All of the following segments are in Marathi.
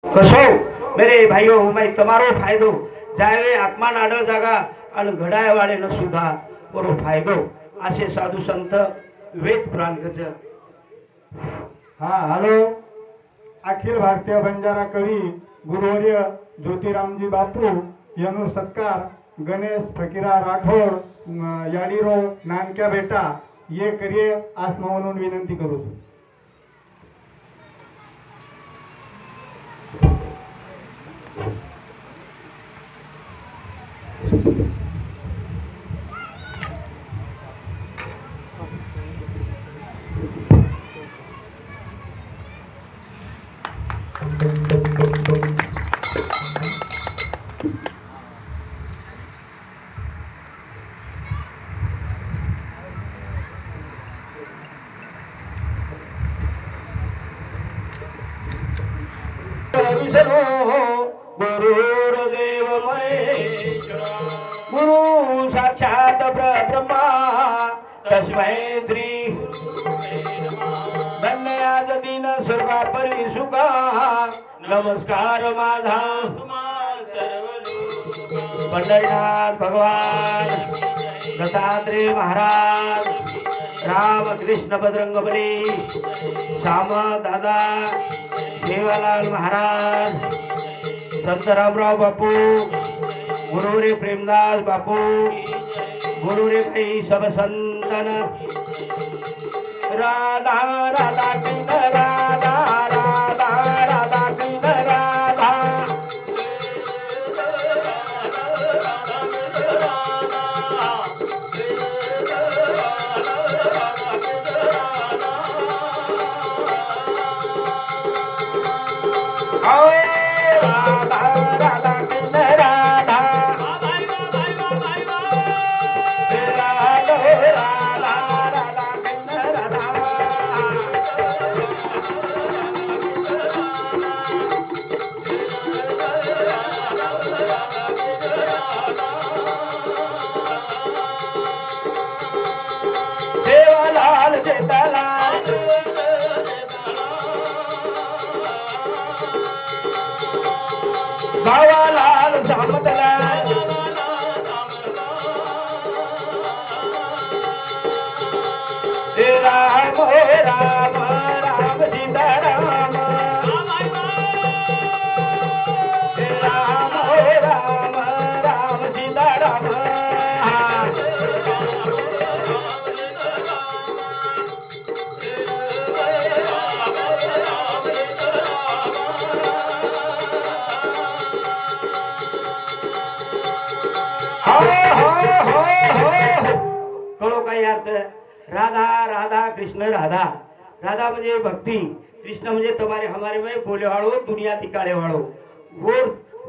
कसो मेरे भाईओ मैं તમારો ફાયદો જાવે આત્મા નાડળ જાગા અને ઘડાય વાળે ન સુધા પરો ફાયદો આશે સાધુ સંત વેદ પ્રાણ ગજ. હા હાલો, અખિલ ભારતીય બંજારા કવિ ગુરુવર્ય જ્યોતિરામજી બાપુ એનો સત્કાર ગણેશ ફકીરા રાઠોડ યાડીરો નાનક્યા બેટા ये કરીએ આસમાઓનો વિનંતી કરું છું. गुरुर्देव महेश्वर गुरु साक्षात ब्रह्मा तस्मै श्री धन्य आज दिन सुखा परी सुखा नमस्कार माझा पंढरीनाथ भगवान दत्तात्रेय महाराज रामकृष्ण बजरंगबली श्याम दादा सेवालाल महाराज संत रामराव बापू गुरु रे प्रेमदास बापू गुरु रे भाई सब संतन राधा राधा कृष्ण राधा राधा राधा कृष्ण राधा सेवालाल जेठालाल बावालाल सामतलाल राम राम राम सीताराम राम राम राम सीताराम कळो काय अर्थ. राधा राधा कृष्ण राधा राधा म्हणजे भक्ति, कृष्ण म्हणजे तुम्हारे हमारे में बोले वाळो दुनिया तिकाळे वाळो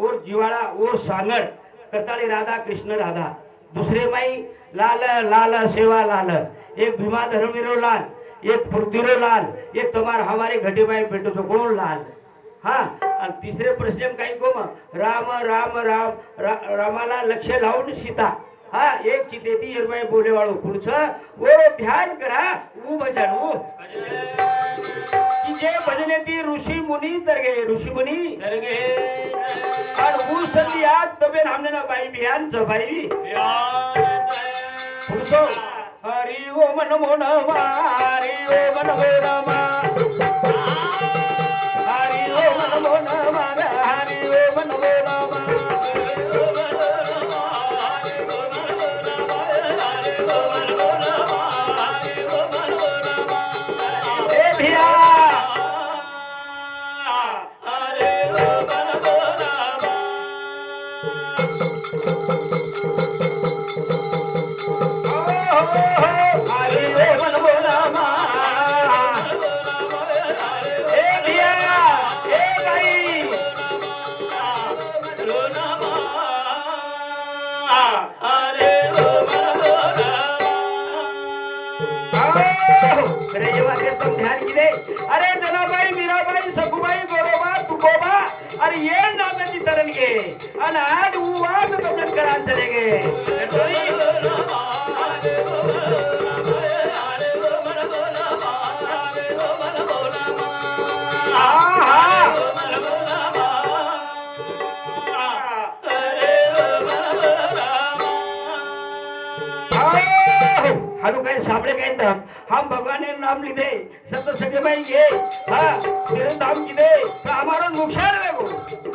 और जीवाळा और सांगड कताळे राधा कृष्ण राधा. दुसरे माई लाल लाल सेवा लाल, एक भीमा धर्मीरो लाल, एक पृथ्वीरो लाल, एक तुम्हारे हमारे घटे माई भेटो तो कोण लाल. हाँ आणि तिसरे प्रश्न काही को मग राम राम राम रामाला लक्ष लावून सीता. हा एक चितेती हिरवाई बोले वाळू पुढचं वो ध्यान करा ऊ भजन ऊ की जे भजने ती ऋषी मुनी तरगे ऋषी मुनी तरगे आणि ऊ संधी आज तबे हमने ना बाई बिहानच बाई पुढचं हरी ओम नमो नमः हरी ओम नमो नमः हरी ओम नमो नमः हरी ओम नमो नमः अरे जनाबाई मीराबाई सखुबाई गोरोबा तुकोबा अरे ये नाम की तरन के अनाद उवाद कमन करा चले गए. આપણે કઈ તમ हम भगवान ने नाम લીધે સત સગે ભાઈ ગે હા તેરે નામ કીધે તો અમારો નુકસાન વેગો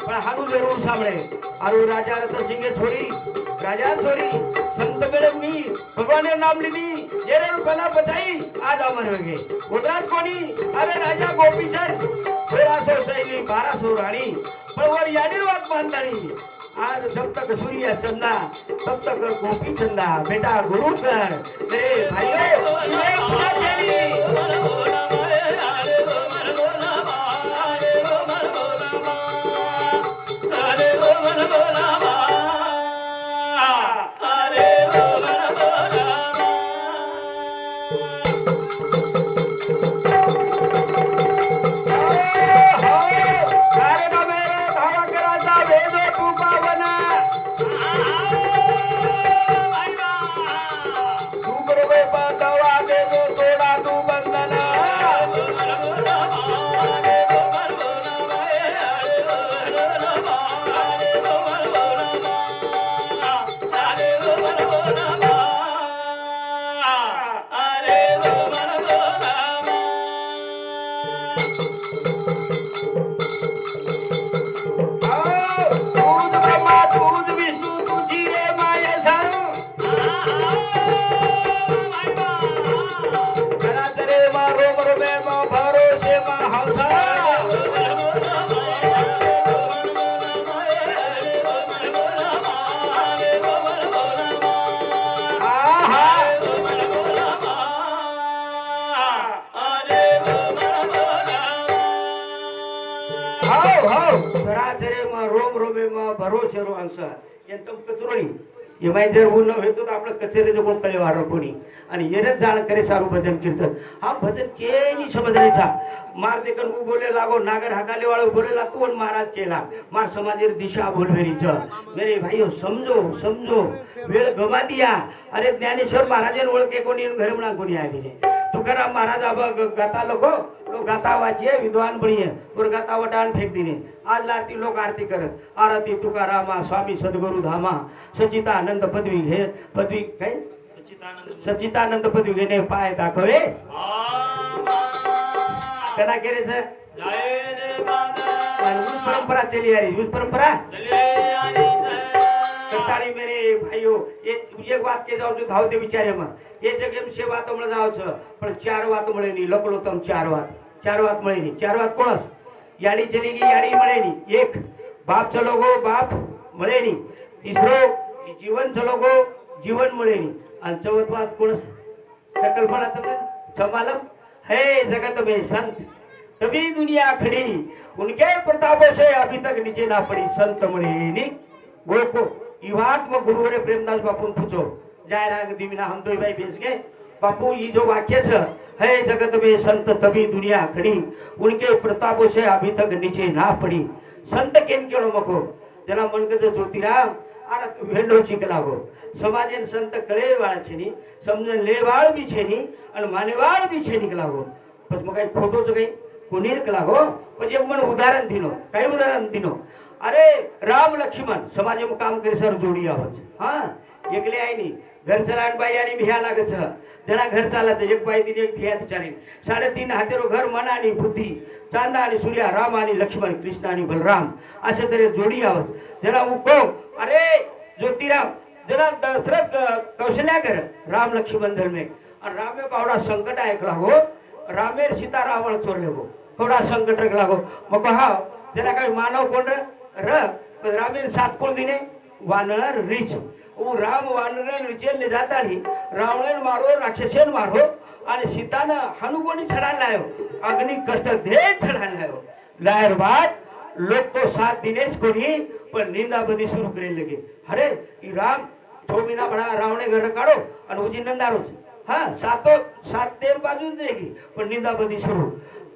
પણ હારું જરૂર સાંભળે હારું રાજા રતનસિંહે છોડી રાજા છોડી સંત મેળવની ભગવાન ને નામ લીધી જેરે કલા બતાઈ આજ અમર વેગે ગુજરાત કોની અરે રાજા ગોપીચંદ 1300 શૈલી 1200 રાણી પણ ઓર યાની વાત માનતાની आज जब तक सूर्य चंदा तब तक गोपी चंदा बेटा गुरु कर तेरे भाइयों ये पूजा चली ભરોસેરો અંસર એ તમ કચરોણી એમાં જર હું ન વેતો તો આપણે કચેરી જો કોણ કલે વારો કોની અને એને જાણ કરે સારું ભજન કીર્તન હા ભજન કેની સમજ નહીં થા માર દેકન હું બોલે લાગો નાગર હકાલે વાળો બોલે લાગતો અને મહારાજ કેલા માર સમાજેર દિશા બોલવેરી છે મેરે ભાઈઓ સમજો સમજો વેળ ગમા દિયા અરે જ્ઞાનેશ્વર મહારાજને ઓળખે કોની ઘરે મણા કોની આવી છે तुकाराम महाराज अब गाता लोग गाता वाचिए विद्वान बनिए और गाता वटान फेंक दीने आज लाती लोग आरती करत आरती तुकारामा स्वामी सदगुरु धामा सचितानंद पदवी हे पदवी काय सचितानंद पदवी घेणे पाय दाखवे कना केरे सर परंपरा चली आ रही परंपरा सत्तारी मेरे भाइयों एक बात के जाओ जो धाव दे विचारे में ये जगह से बात મળે જાવ છે પણ ચાર વાત મળે ની લખલો તમ ચાર વાત મળે ની ચાર વાત કોણ યાડી ચલી ગઈ યાડી મળે ની એક બાપ ચલોગો બાપ મળે ની तीसरो जीवन चलोगो जीवन મળે ની અને ચૌથ વાત કોણ सकलपणा તમે समालम है जगत में संत तभी दुनिया खड़ी उनके प्रतापों से अभी तक नीचे ना पड़ी संत મળે ની गोको ई बात में गुरु रे प्रेमदास बापू पूछो जायरा दिमिना हम दो भाई बेच गए बापू ये जो वाक्य है जगत में संत तभी दुनिया खड़ी उनके प्रतापों से अभी तक नीचे ना पड़ी संत केम केळो मको जना मन के ज्योतिराम आ भेंडो चिकलागो समाजन संत कळे वाळा छे नी समजन लेवाळ बी छे नी आणि मानेवाळ बी छे निकलागो बस मग काही खोटो च काही कोणी निकलागो म्हणजे मन उदाहरण दिनो काही उदाहरण दिनो अरे राम लक्ष्मण समाज में काम करे सर जोड़ी आवत हां एकले आई नी घर चलाण बाई आणि भिया लागत जना घर चालत एक बाई दिन एक भिया चाली 3.5 हातेरो घर मन आणि बुद्धी चांदा आणि सूर्य राम आणि लक्ष्मण कृष्ण आणि बलराम असे तरे जोड़ी आवत जना उको अरे ज्योतिराम जना दशरथ कौशल्या कर राम लक्ष्मण धर्मे और रामे बावडा संकट ऐकला हो रामेर सीता रावण चोरले हो थोडा संकट लागो मग हा जना काय मानव कोण र रामेर सात कुळ दिने वानर रीच वो राम वानर रीचेल ले जाता नहीं रावण मारो राक्षसेन मारो आणि सीतान हनुकोनी छडायला लायो अग्नि कष्ट दे छडायला लायो लायर बात लोग तो सात दिनेच कोणी पण निंदा बदी सुरू करे लगे अरे ई राम 6 महीना बड़ा रावणे घर काढो आणि उजी नंदारो हां सात तेर बाजू देगी पण निंदा बदी सुरू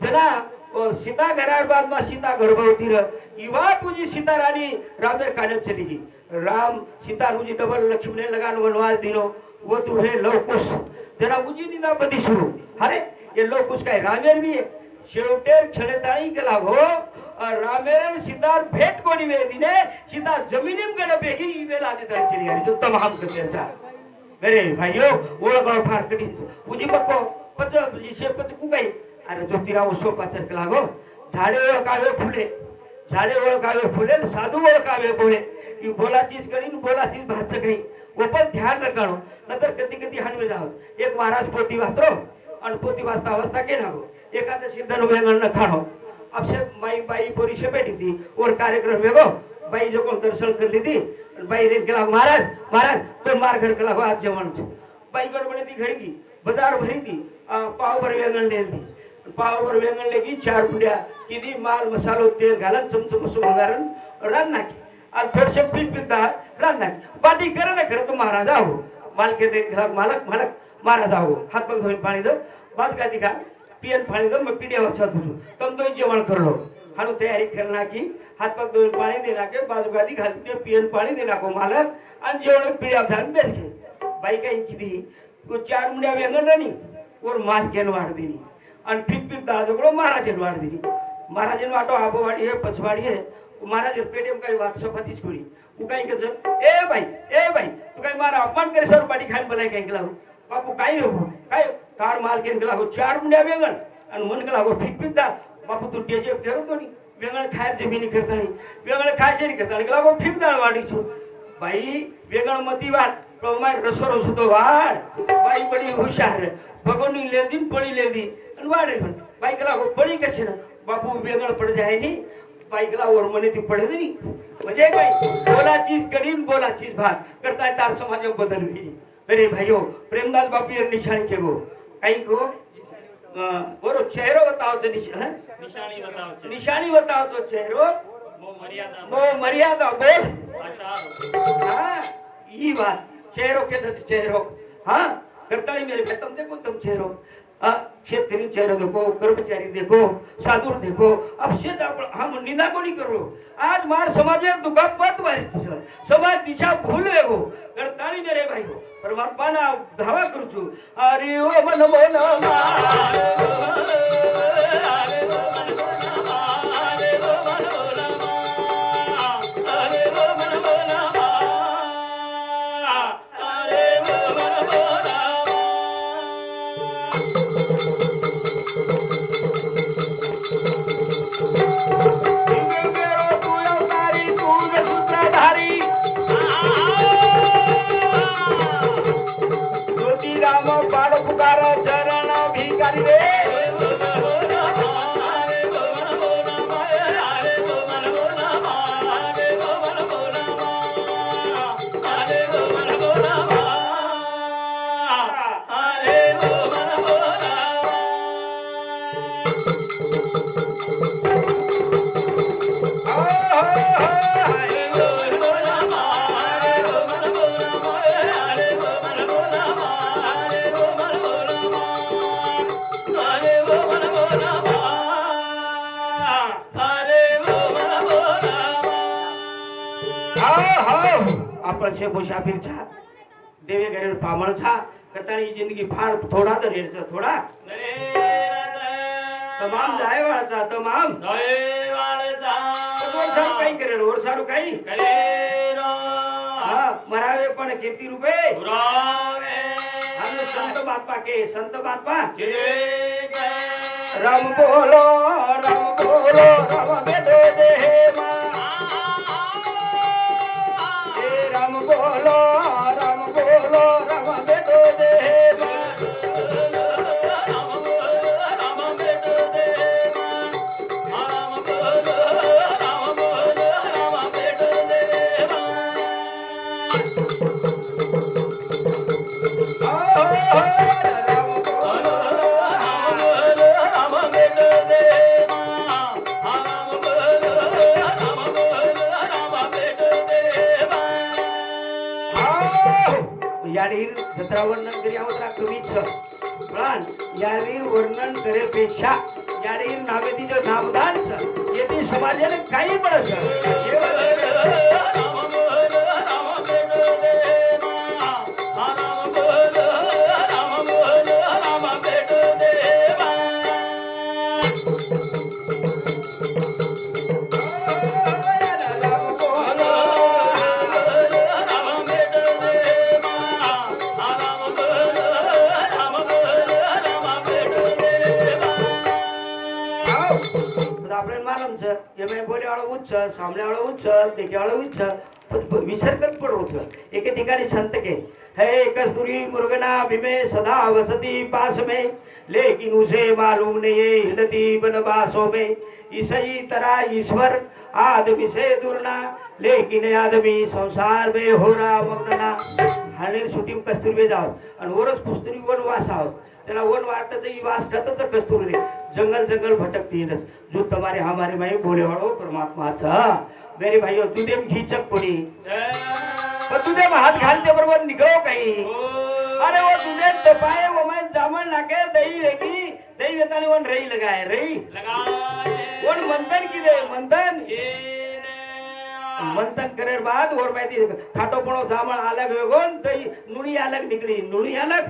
जना सीता घरार बाद में सीता गर्भवती रह इवा तुझी सीता रानी रामेर काढत चली गई राम सीता तुझी डबल लक्ष्मण लगान वनवास दिनो वो तू है लवकुश जरा उजी निंदा बदी सुरू अरे ये लवकुश काय रामेर भी है शेवटेर छडेताळी केला हो रामेर सीता भेट कोणी वेळ दिने सीता जमिनीम गड बेगी वेला आधी चली गेली जो तमाम कसेचा अरे भाईयो ओळख फार कठीण उजी बघो पच शेपच कुकाई अरे ज्योतिराव सोपा चरक लागो झाडे ओळखावे फुले झाडे ओळखावे फुले साधू ओळखावे बोले की बोलाचीच करीन बोलाचीच भाषा काही ओपन ध्यान रखाणो नंतर कधी कधी हानवे जाव एक महाराज पोती वाचतो आणि पोती वाचता अवस्था केला हो एखादं सिद्धन वेगळ न खाणो आपसे माई बाई पोरीशे बैठी थी और कार्यक्रम वेगो बाई जो कोण दर्शन कर ली थी बाई रे गेला महाराज महाराज तो मार घर केला हो आज जेवण बाई गडबडी ती घरी की बाजार भरी थी पाव भर वेगण ले दी पाव भर वेगण लेगी 4 पुड्या किती माल मसालो तेल घालून चमचम सुंगारण रान नाकी आणि थोडसे पीक पिकता रान नाकी बाटी करे ना खरं तो महाराज आहो मालके दे मालक मालक महाराज आहो हात पग धुवून पाणी दो बात गाती का पियन पाणी दो मग पिढ्या वाचा तुझू तम तो जेवण करलो हाणू तयारी करना की हात पग धुवून पाणी देना के बाजू गादी घालते पियन पाणी देना को मालक आणि जेवण पिढ्या घालून बेसके बाई काही किती तो 4 मुंड्या वेगण राणी और माल केन वाढ दिली आणि पीक पीक दाजकडो महाराजन वाढ दिली महाराजन वाटो आबोवाडी है पछवाडी है महाराज पेटेम काही वाद सफातीच कोणी तू काही कसं ए बाई तू काही मारा अपमान करे सर पाटी खायला बोलाय काही लागो बापू काही नको काय कार माल केन लागो 4 मुंड्या वेगण आणि मन लागो पीक पीक दा बापू तू टेजे ठरवतो नी वेगळ खाय जमिनी करता नाही वेगळ खायचे नाही करता लागो पीक दाळ वाढीছো बाई वेगळ मती वाढ प्रमाण रसोरस होतो वाढ बाई बडी हुशार भगवनी लेदी पडी लेदी आणि वाढे पण बाईकला पडी कशी ना बापू वेगळ पड जाय नी बाईकला वर म्हणे ती पडे नाही म्हणजे काय बोलाचीच करीन बोलाचीच भात करताय तार समाज बदल होईल अरे भाइयों प्रेमदास बापू ये निशानी के गो कहीं को बोलो चेहरो बताओ तो निशानी बताओ तो चेहरो मो मर्यादा बोल हाँ ये बात चेहरो के तो चेहरो हाँ करता ही मेरे तुम देखो तुम चेहरो शेतकरी चेहरा देखो कर्मचारी देखो साधु देखो अब शेत हम निंदा को नहीं करो आज मार समाज दुखा पत वारी समाज दिशा भूल गो करता नहीं मेरे भाई को परमात्मा ना धावा करू छु अरे ओ मन मन चरण भिकारी रे आपण छे मुसाफिर छा देवे घरे पामण छा कतानी जिंदगी फार थोड़ा तो रेर छ थोड़ा तमाम जाय वाळचा तमाम जाय वाळचा वर्षारू काही करे वर्षारू काही करे हां मरावे पण किती रुपये पुरावे हम संत बापा के राम बोलो राम बेदो दे मा राम बोलो राम बेदो दे मा यारीर जत्रा वर्णन करी आवतरा कमीच पण यारीर वर्णन करेपेक्षा यारीर नावेदी जो नामदान येते समाजाने काही पडत वाळं उचल सामने वाळं उचल देखे वाळं उचल पण विसर्गच पण होत एके ठिकाणी संत के है कस्तुरी मुर्गना भीमे सदा वसती पास में लेकिन उसे मालूम नहीं है हिलती बनबासों में ईसई तरा ईश्वर आदमी से दुरना लेकिन आदमी संसार में हो रहा मग्नना हाणे शूटिंग कस्तुरी जाव आणि वरच कस्तुरी वन वास आहोत त्याला वन वाटत वास खातच कस्तुरी जंगल जंगल भटकती जो तुम्हारे हमारे भाई बोले वाळो परमात्माचा मेरे भाई तुझे घीचक कोणी पण तुझे हात घालते बरोबर निघो काही अरे वो तुझे तपाए वो मैं जामन लाके दही वेगी दही वेताने वन रही लगाए रही वन मंथन की दे मंथन मंथन करे बाद और माहिती खाटो पणो जामण अलग वेगोन दही नुणी अलग निकली नुणी अलग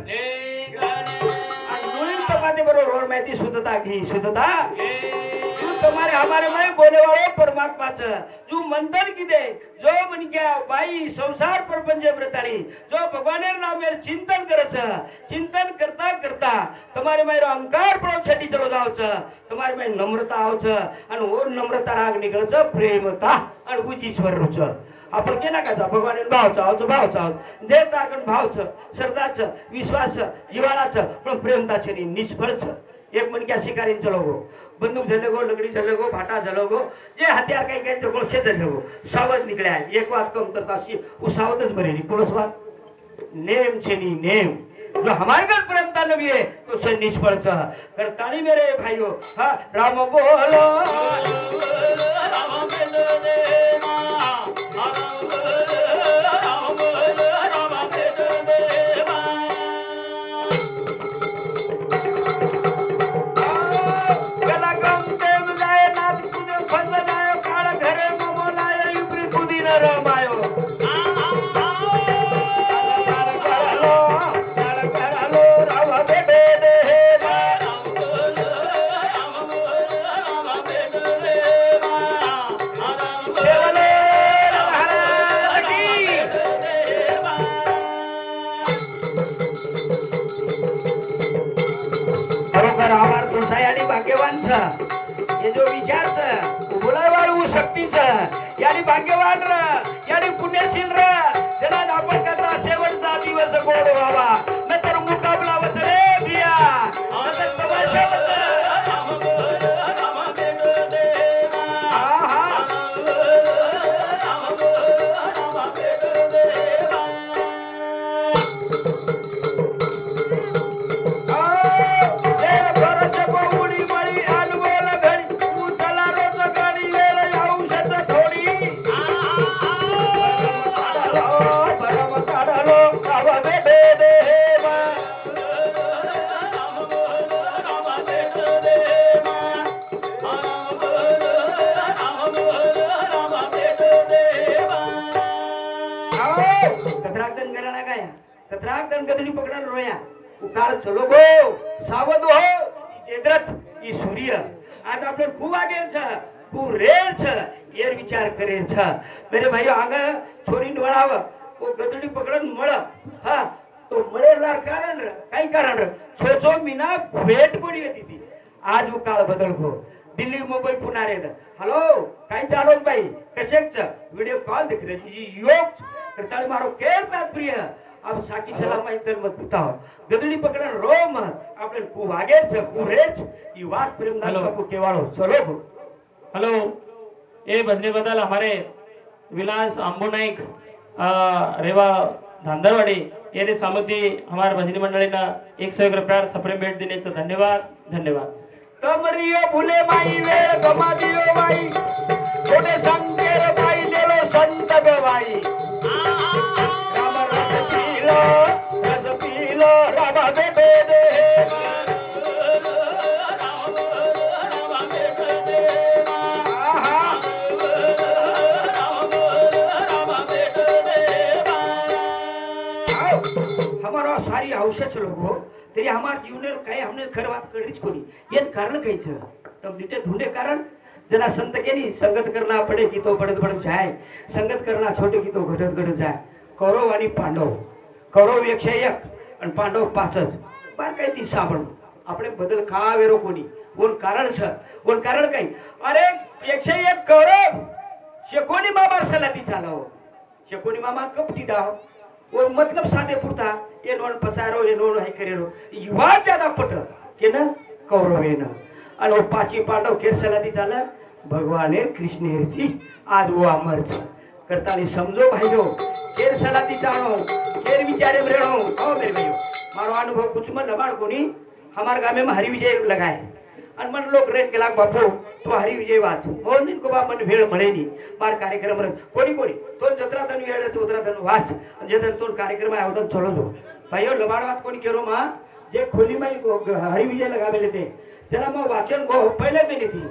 नुणी तपाते बरोबर और माहिती शुद्धता घी शुद्धता तुम्हारे हमारे में बोले वाले परमात्माच जो मंथन की दे जो मन क्या बाई संसार प्रपंच ब्रतानी जो भगवानेर नामेर चिंतन करच चिंतन करता करता तुम्हारे में अहंकार पण छटी चलो जावच तुम्हारे में नम्रता आवच आणि वो नम्रता राग निकळच प्रेमता आणि उजीश्वर रुच आपण केला का भगवान भावचा देवता कण भावच श्रद्धाच विश्वास जिवाळाच पण प्रेमताचे निष्फळच एक मन क्या शिकारी चलो गो बंदूक झाले गो लकड़ी झाले गो भाटा झालो गो जे हथियार काही काही तो शेत झाले गो सावध निकळ्या एक बात कम करता अशी सावधच बरेली कोणस बात नेम छेनी नेम जो हमारे घर प्रेमता नबी है तो से निष्फळ करतानी मेरे भाइयों हाँ राम बोलो राम बोलो रे ये जो विचार बोलाय वाळू शक्तीच यानी भाग्यवान यानी पुण्यशील त्याला आपण करता शेवटचा दिवस गोड व्हावा नंतर मुकाबला बसरे बिया पकड़न रोया उकाळ चलो गो सावध हो चेद्रत ई सूर्य आज આપણે ખૂબ આગે છે ખૂબ રેલ છે એ વિચાર કરે છે मेरे भाई आगे छोरी वळाव ओ गदडी पकडन मळ हा तो मळेला कारण काय कारण छो मीना भेट कोणी होती ती आज उकाळ बदल गो दिल्ली मुंबई पुन्हा रे हॅलो काय चालू बाई कशेच व्हिडिओ कॉल देख रही योग करताळ मारो केर तात्पर्य अब साकी सलाम इतर मत बताओ गदड़ी पकड़न रोम आपने खूब आगे छ कुरेच ई बात प्रेमदास बापू केवाळो चलो हेलो ये बजने बदल हमारे विलास आंबो नाईक रेवा धांदरवाडी ये सामग्री हमारे भजनी मंडळीना 101 रुपया सप्रेम भेट देण्याचं धन्यवाद धन्यवाद कमरियो भूले माई वेळ गमा दियो बाई छोटे संकेर बाई देलो संत गवाई राम रस पीलो रामा दे दे हमारा सारी औषध लोगो तेरी हमार जीवन काही हमने खर बात करीच कोनी ये कारण कई छ तब नीचे ढूंढे कारण जना संत के नहीं संगत करना पड़े की तो बढ़त बढ़त जाए संगत करना छोटे की तो घटत घटत जाए कौरव आणि पांडव कौरव 101 आणि पांडव 5च बार काही ती साबण આપણે બદલ ખાવેરો કોની कोण कारण छ कोण कारण काही अरे 101 कौरव शेकोनी मामा सलाती चालाव शेकोनी मामा कपटी डाव वो मतलब सादे पुरता ये नोन पसारो ये नोन है करेरो युवा ज्यादा पट के न कौरव है न અને वो पाची पांडव के सलाती चाला भगवाने कृष्ण हेरची आज वो अमर छ करतानी समझो भाईओ केर सलाती जानो केर विचारे रेणो ओ मेरे भाईओ मारो अनुभव कुछ मत लबाड़ कोनी हमारे गामे में हरि विजय लगाए અને मन लोग रेत के लाग बापू तो हरि विजय वाच हो दिन को बा मन भेळ મળે ની માર કાર્યક્રમ કોની કોની તો જત્રા તન વેળ તો ઉતરા તન વાચ જે તન તો કાર્યક્રમ આવ્યો તો ચલો જો ભાઈઓ લબાડ વાત કોની કેરો માં જે ખોલી માં હरि વિજય लगावेले ते त्याला मग वाचन गो पहिले मी નથી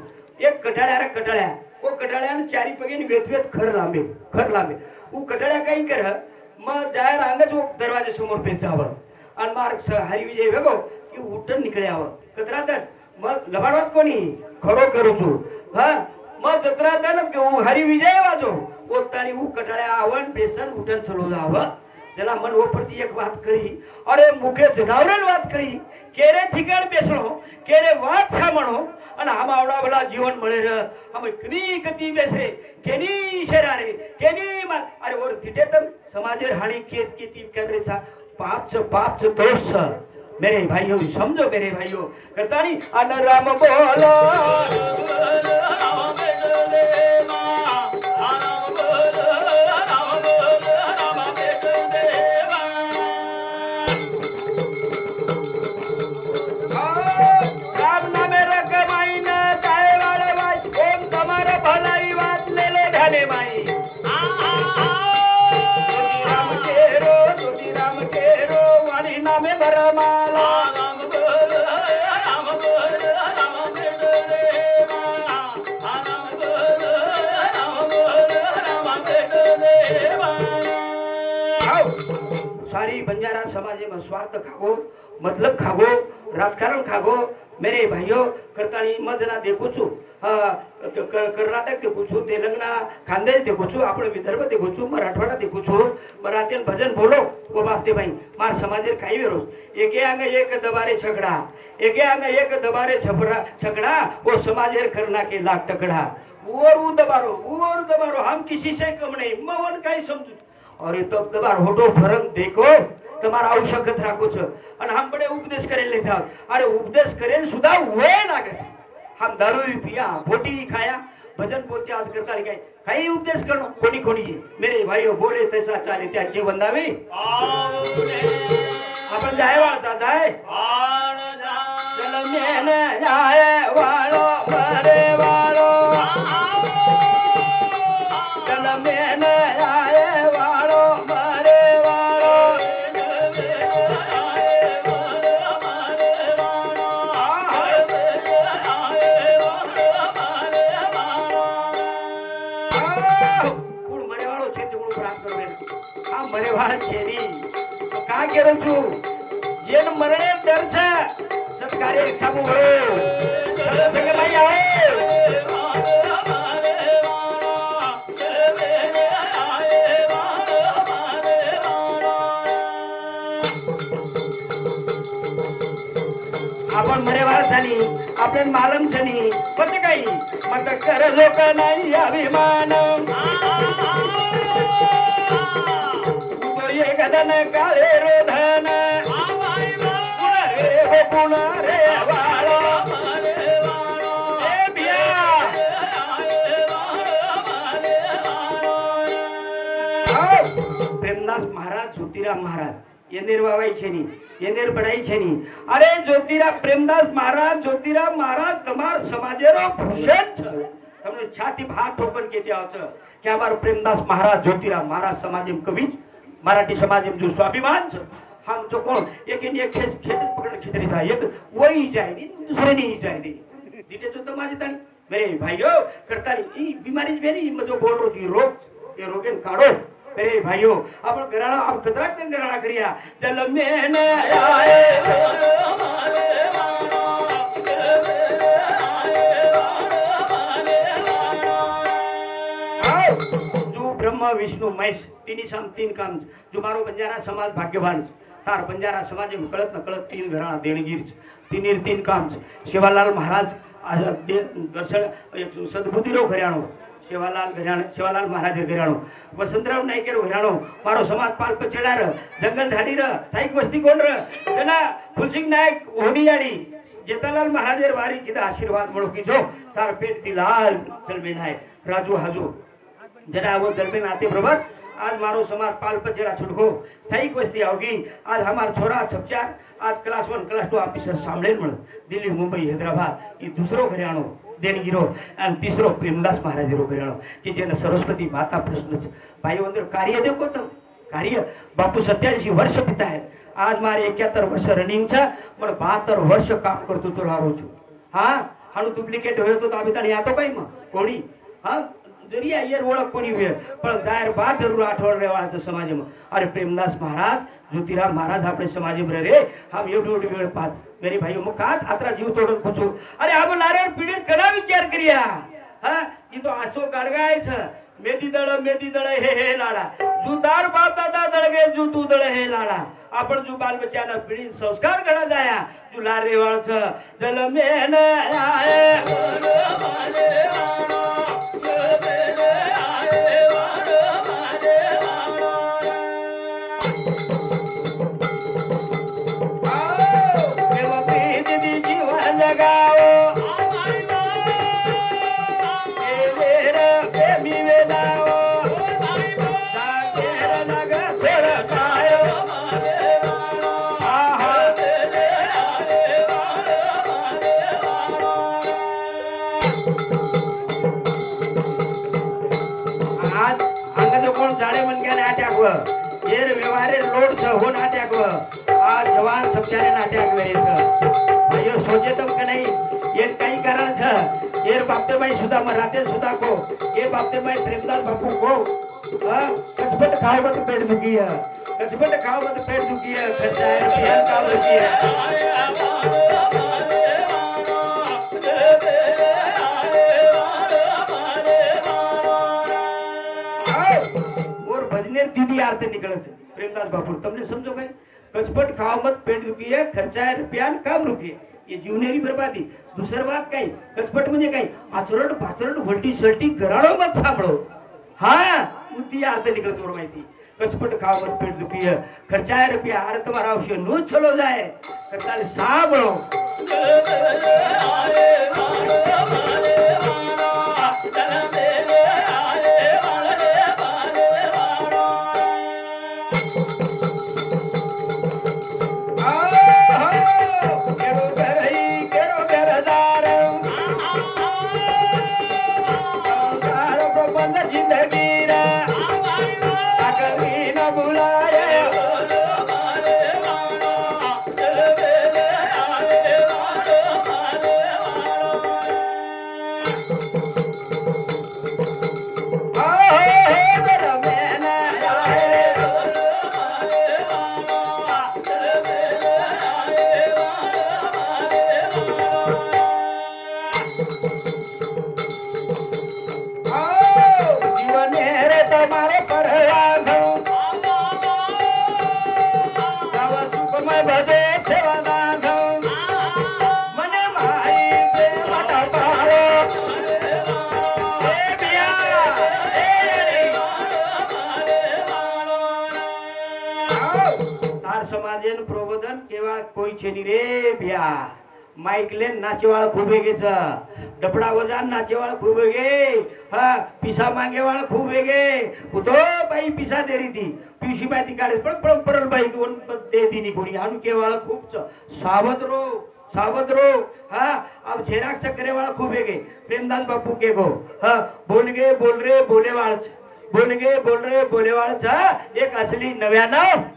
એક કટાળ્યા રે કટાળ્યા ઓ કટાળ્યા ને ચારી પગે ની વેત ખર લાંબે उ कटाळ्या काही कर मग जाय रांगच दरवाजे समोर पेचावं आणि मार्ग हरि विजय वेगो की उठून निकळ्यावं कचरात मग लबाडवात कोणी खरो करू तू हा मग जत्रात हरि विजय वाजो ओतानी उ कटाळ्या आवण बेसन उठन चलो जावं त्याला मन वरती एक बात कळी अरे मुखे जनावरन बात कळी केरे ठिकाण बेसणो केरे वाट छामणो અને આમ આવડા ભલા જીવન મળે રે અમે કની ગતિ બેસે કેની શેરારે કેની માત અરે ઓર દીતે તમ સમાજે હાણી કેત કેતી કરે सा पाप से दोष मेरे भाइयों समझो मेरे भाइयों करतानी अन राम बोलो सारी बंजारा समाज में स्वार्थ खागो मतलब खागो राजकारण खागो मेरे भाइयों करतानी मजना देखो छु कर्नाटक देखो छु तेलंगाना खानदेश देखो छु आपण विदर्भ देखो छु मराठवाडा देखो छु मराठीन भजन बोलो वो बाते भाई मार समाजेर काही विरोध एके अंग एक दबारे छगडा एके अंग एक दबारे छगडा वो समाजेर करना के लाख टकड़ा वो दबारो हम किसी से कम नहीं मवन काही समजू अरे तो दबार होटो फरक देखो તમારા આવશ્યકત રાખો છો અને हम बड़े उपदेश करेले था अरे उपदेश करेल सुधा वे लागे हम दारू भी पिया बोटी खाया भजन पोते आज करता रे काही उपदेश करो कोणी कोणी मेरे भाइयों बोले तैसा चाले त्या जीवन दावी आपण जाय वाळता जाय चल मेने जाय वाळो मरे वाळो चल मेने जाय वाळो मरे वाळो मरे वाला छेरी का करू छू जेन मरणे डर छे सत्कार्य सामू भरो चल संग भाई आए आपण मरे वाला झाली आपण मालम छनी पत काही मत कर लोक नाही अभिमान कदन काळे रोधन रे पुनरे वाळो ए बिया प्रेमदास महाराज ज्योतिराम महाराज येनेर वावाई छेनी येनेर बडाई छेनी अरे ज्योतिराम प्रेमदास महाराज ज्योतिराम महाराज તમાર સમાજેરો ભૂષણ છે તમને છાતી ભાત ઠોકર કે ત્યાં છે કે અમારો પ્રેમદાસ महाराज ज्योतिराम महाराज समाज कवी मराठी समाज में जो स्वाभिमान हम जो कौन एक खेत पकड़ खिचड़ी था एक वही जाएगी दूसरे नहीं जाएगी दीटे तो माझे तानी मेरे भाइयों करता नहीं बीमारी मेरी जो बोल रही रोग ये रोगन काढो मेरे भाइयों अपन घराणा आप कतरा जन घराणा करिया चल मेने आए जो ब्रह्मा विष्णु महेश तीन काम जो मारो बंजारा समाज भाग्यवान तार बंजारा समाज कळत न कळत 3 घराणा देणगीर 3 काम सेवालाल महाराज दर्शन सद्बुद्धीराव घराणो सेवालाल महाराज घराणो वसंतराव नायकेर घराणो मारो समाज पाल्प चेडार जंगल झाडी र साईक वस्ती कोण र चला फुलसिंग नायक होडीयाडी जेतालाल महाराजेर वारी किदा आशीर्वाद मळो की जो तार पेट ती लाल चलबेन आहे राजू हाजू जरा वो दलबेन आते बरोबर आज मारो समाज पाल्प चेड़ा छुटको साईक वस्ती आवगी आज हमार छोरा छपचार आज क्लास 1 क्लास 2 ऑफिसर सामलेन मळ दिल्ली मुंबई हैदराबाद ये दूसरो घराणो देणगीरो आणि तिसरो प्रेमदास महाराजेरो घराणो की जेने सरस्वती माता प्रश्न भाई वंदर कार्य देखो तो कार्य बापू 87 वर्ष पिता है आज मारे 71 वर्ष रनिंग छा पण 72 वर्ष काम करतो तो लारो छु हां हाणू डुप्लिकेट होयो तो आम्ही तणी आतो काय मग कोणी हां जरी येर ओळख कोणी वेळ पण जाहीर बात जरूर आठवण रेवाळाचं समाज में अरे प्रेमदास महाराज ज्योतिराम महाराज अपने समाज में रे हम एवढी वेळ पाहत मेरे भाई मग का आत्रा जीव तोडून खुचू अरे आपण नारायण पिढीत कडा विचार करिया हा की तो आसो गाडगायचं मेदी दळ हे लाडा जू दार बाप दादा दळगे जू तू दळ हे लाडा आपण जू बाल बच्चाना पिढी संस्कार घडा जाया जू लार रेवाळचं जल मेन आए येर व्यवहारे लोड छ हो नाट्याक आज जवान सबचारे नाट्याक वेरेच भाइयो सोचे तुम के नहीं ये कई कारण छ येर बापते भाई सुधा मराते सुधा को ये बापते भाई प्रेमदास बापू को कचपट खाओ मत पेट दुखी है कचपट खाओ मत पेट दुखी है खर्चा है रुपया का दुखी है दीदी आरते निकल प्रेमदास बापू तुमने समझो गए कचपट खाओ मत पेट दुखी है खर्चा है रुपया काम रुकी ये जीवनेरी बर्बादी दूसरी बात काही कचपट म्हणजे काही आचरण पाचरण वलटी सलटी घराणो मत सांभळो हाँ उती आरते निकल तोर माहिती कचपट खाओ मत पेट दुखी है खर्चा है रुपया आर तुम्हारा अवश्य नो चलो जाए खर्चा सांभळो समाजेन प्रबोधन केवळ कोई छेनी रे बिया माइक लेन नाचेवाळ खूब वेगेच डपडा वजान नाचेवाळ खूब वेगे हा पिसा मागेवाळ खूब वेगे उतो बाई पिसा देरी थी पिशी बाती काढे पण परल बाई कोण दे दिनी कोणी आणू केवळ खूप सावध रो हा अब झेराक्स करेवाळ खूब वेगे प्रेमदास बापू के गो हा बोल रे बोलेवाळच बोल रे बोलेवाळच एक असली नव्यानं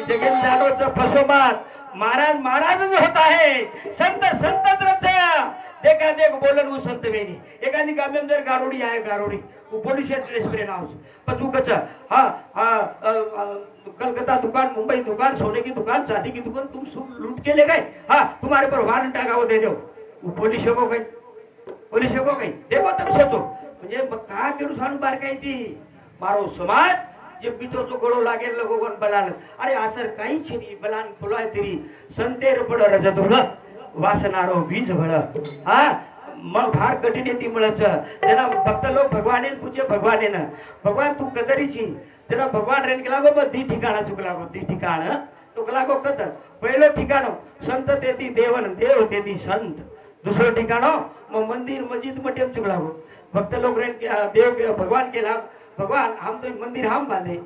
जगन जालोचं फसोबात महाराज होता है संत देखा देख बोलन वो संत वेनी एखादी गामें जर गारोडी आहे गारोडी वो पोलीस ड्रेस पे नाव पचू कच कलकत्ता दुकान मुंबई दुकान सोने की दुकान चांदी की दुकान तुम लूट के ले गए हाँ तुम्हारे पर वारंट टाका वो दे दो वो पोलीस को गई देखो तब सोचो म्हणजे का केडू सांग बार काय ती मारो समाज જે બીજો તો ગળો લાગે એટલે ભગવાન બલાલ અરે આસર કઈ છે ની બલાન બોલાય તેરી સંતેર પડ રજત વળ વાસનારો બીજ વળ હા મન ભાર કઢીને તી મળે છે તેના ભક્ત લોક ભગવાને પૂછે ભગવાને ને ભગવાન તું કદરી છી તેના ભગવાન રેન કે લાગો બધી ઠિકાણા ચુકલા બધી ઠિકાણા તો કલાકો કદર પહેલો ઠિકાણો સંત તેતી દેવન દેવ તેતી સંત दूसरो ठिकानो मंदिर मस्जिद में टेम चुगलागो भक्त लोग रेन के देव के भगवान के नाम भगवान हम तो मंदिर हम बांधे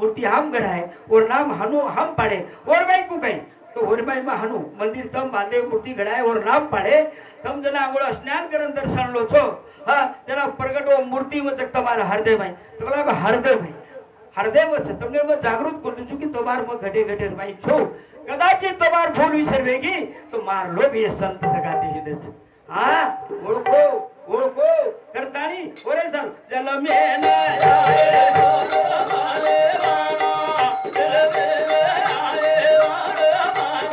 मूर्ति हम गढ़ाए और नाम हनु हम पाड़े और भाई को कहीं तो और भाई में हनु मंदिर तम बांधे मूर्ति गढ़ाए और नाम पाड़े तम जना आंगोड़ा स्नान करन दर्शन लो छो हाँ जना प्रगटो मूर्ति में तक तुम्हारा हृदय भाई तो बोला हृदय भाई हृदय में तुमने मैं जागृत कर दूं कि तुम्हार में घटे घटे भाई छो कदाचित तुम्हार भूल विसरवेगी तो मार लो भी ये संत लगाते ही देते हाँ ओळखो ओळखो करतानी ओरे सर जल में न आए मारे मारा जल में आए मारे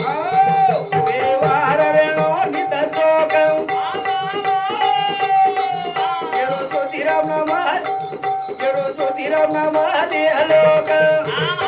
आओ देवार रेणो नित चोकं केरो ज्योतिराम नमः केरो ज्योतिराम नमः देहलोक